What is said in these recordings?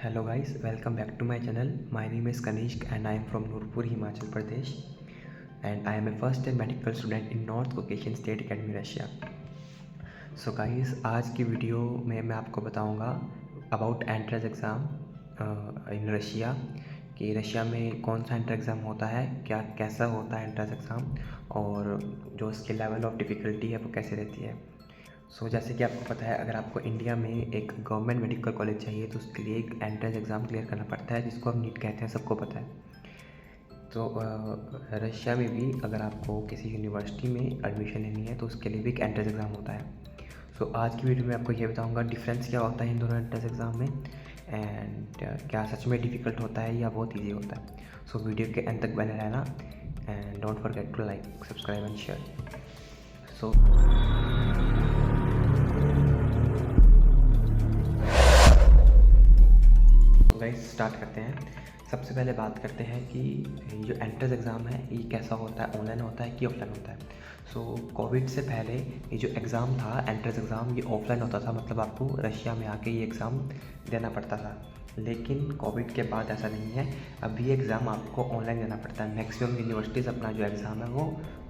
Hello guys, welcome back to my channel. My name is Kanishk and I am from Nurpur, Himachal Pradesh, and I am a first year medical student in North Caucasian State Academy, Russia. So guys, आज की video में मैं आपको बताऊंगा about entrance exam in Russia कि Russia में कौन सा एंट्रेंस एग्ज़ाम होता है, क्या कैसा होता है एंट्रेंस एग्ज़ाम और जो उसके लेवल ऑफ डिफ़िकल्टी है वो कैसे रहती है। जैसे कि आपको पता है, अगर आपको इंडिया में एक गवर्नमेंट मेडिकल कॉलेज चाहिए तो उसके लिए एक एंट्रेंस एग्ज़ाम क्लियर करना पड़ता है जिसको हम नीट कहते हैं, सबको पता है। रशिया में भी अगर आपको किसी यूनिवर्सिटी में एडमिशन लेनी है तो उसके लिए भी एक एंट्रेंस एग्ज़ाम होता है। आज की वीडियो में आपको ये बताऊंगा डिफरेंस क्या होता है इन दोनों एंट्रेंस एग्ज़ाम में एंड क्या सच में डिफ़िकल्ट होता है या बहुत ईजी होता है। वीडियो के अंत तक बने रहना and don't forget to like, subscribe and share. Guys start करते हैं। सबसे पहले बात करते हैं कि जो एंट्रेंस एग्ज़ाम है ये कैसा होता है, ऑनलाइन होता है कि ऑफलाइन होता है। कोविड से पहले ये जो एग्ज़ाम था एंट्रेंस एग्ज़ाम, ये ऑफलाइन होता था, मतलब आपको रशिया में आके ये एग्ज़ाम देना पड़ता था। लेकिन कोविड के बाद ऐसा नहीं है, अब ये एग्ज़ाम आपको ऑनलाइन देना पड़ता है। मैक्सिमम यूनिवर्सिटीज़ अपना जो एग्ज़ाम है वो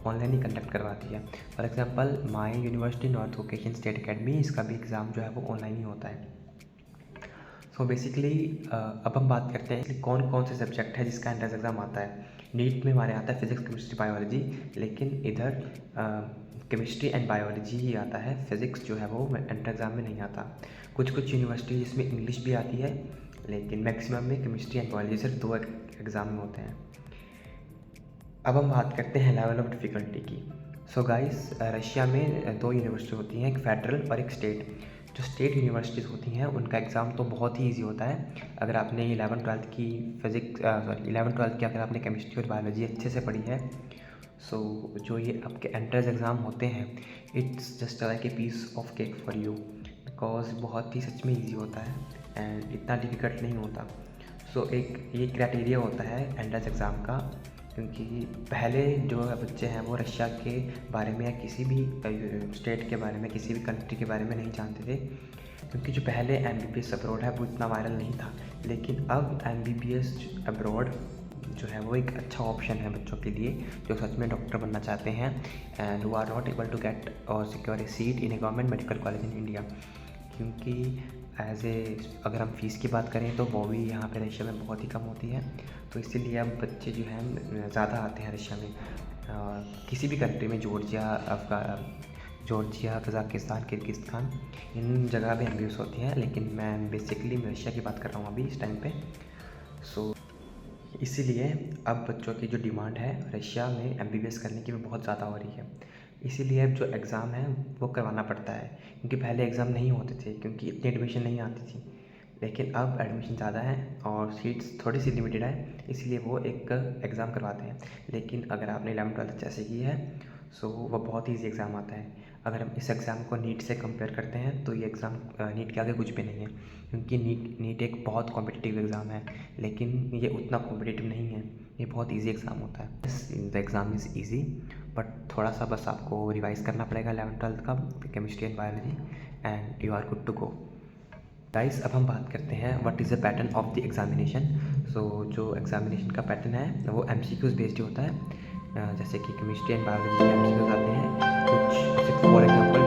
ऑनलाइन ही कंडक्ट करवाती है। For example my university north Caucasian state academy, इसका भी एग्ज़ाम जो है वो ऑनलाइन ही होता है। बेसिकली अब हम बात करते हैं कि कौन कौन से सब्जेक्ट है जिसका एंट्रेंस एग्ज़ाम आता है। नीट में हमारे आता है फिज़िक्स, केमिस्ट्री, बायोलॉजी, लेकिन इधर केमिस्ट्री एंड बायोलॉजी ही आता है। फिज़िक्स जो है वो एंट्रेंस एग्ज़ाम में नहीं आता। कुछ यूनिवर्सिटी जिसमें इंग्लिश भी आती है, लेकिन मैक्सिमम में केमिस्ट्री एंड बायोलॉजी सिर्फ 2 एग्ज़ाम में होते हैं। अब हम बात करते हैं लेवल ऑफ डिफ़िकल्टी की। गाइस, रशिया में 2 यूनिवर्सिटी होती हैं, एक फेडरल और एक स्टेट। जो स्टेट यूनिवर्सिटीज़ होती हैं उनका एग्ज़ाम तो बहुत ही ईजी होता है। अगर आपने 11th-12th की फिज़िक्स 11th-12th की अगर आपने केमिस्ट्री और बायोलॉजी अच्छे से पढ़ी है, जो ये आपके एंट्रेंस एग्ज़ाम होते हैं, it's just like a piece of cake for you, because बहुत ही सच में ईजी होता है एंड इतना डिफ़िकल्ट नहीं होता। एक ये क्राइटेरिया होता है एंट्रेंस एग्ज़ाम का, क्योंकि पहले जो बच्चे हैं वो रशिया के बारे में या किसी भी स्टेट के बारे में, किसी भी कंट्री के बारे में नहीं जानते थे, क्योंकि जो पहले MBBS अब्रॉड है वो इतना वायरल नहीं था। लेकिन अब MBBS अब्रॉड जो है वो एक अच्छा ऑप्शन है बच्चों के लिए जो सच में डॉक्टर बनना चाहते हैं and who are not able to get और secure a seat in a government medical college in India. क्योंकि अगर हम फ़ीस की बात करें तो वो भी यहाँ पे रशिया में बहुत ही कम होती है, तो इसीलिए अब बच्चे जो हैं ज़्यादा आते हैं रशिया में। किसी भी कंट्री में, जॉर्जिया, कज़ाकिस्तान, किर्गिस्तान, इन जगह पे MBBS होती हैं, लेकिन मैं बेसिकली रशिया की बात कर रहा हूँ अभी इस टाइम पे। इसीलिए अब बच्चों की जो डिमांड है रशिया में MBBS करने की वो बहुत ज़्यादा हो रही है। इसीलिए अब जो एग्ज़ाम है वो करवाना पड़ता है, क्योंकि पहले एग्ज़ाम नहीं होते थे क्योंकि इतनी एडमिशन नहीं आती थी। लेकिन अब एडमिशन ज़्यादा है और सीट्स थोड़ी सी लिमिटेड है, इसलिए वो एक एग्ज़ाम करवाते हैं। लेकिन अगर आपने 11th-12th जैसे की है वो बहुत ईजी एग्ज़ाम आता है। अगर हम इस एग्ज़ाम को नीट से कंपेयर करते हैं तो ये एग्ज़ाम नीट के आगे कुछ भी नहीं है, क्योंकि नीट एक बहुत कॉम्पिटिटिव एग्ज़ाम है, लेकिन ये उतना कॉम्पिटिटिव नहीं है। ये बहुत ईजी एग्ज़ाम होता है। The exam is easy, but थोड़ा सा बस आपको रिवाइज़ करना पड़ेगा 11th-12th का chemistry and biology and you are good to go. Guys, अब हम बात करते हैं what is the pattern of the examination. जो एग्ज़ामिनेशन का पैटर्न है वो MCQs बेस्ड होता है। जैसे कि केमिस्ट्री एंड बायोलॉजी के MCQs आते हैं कुछ, फॉर एग्जांपल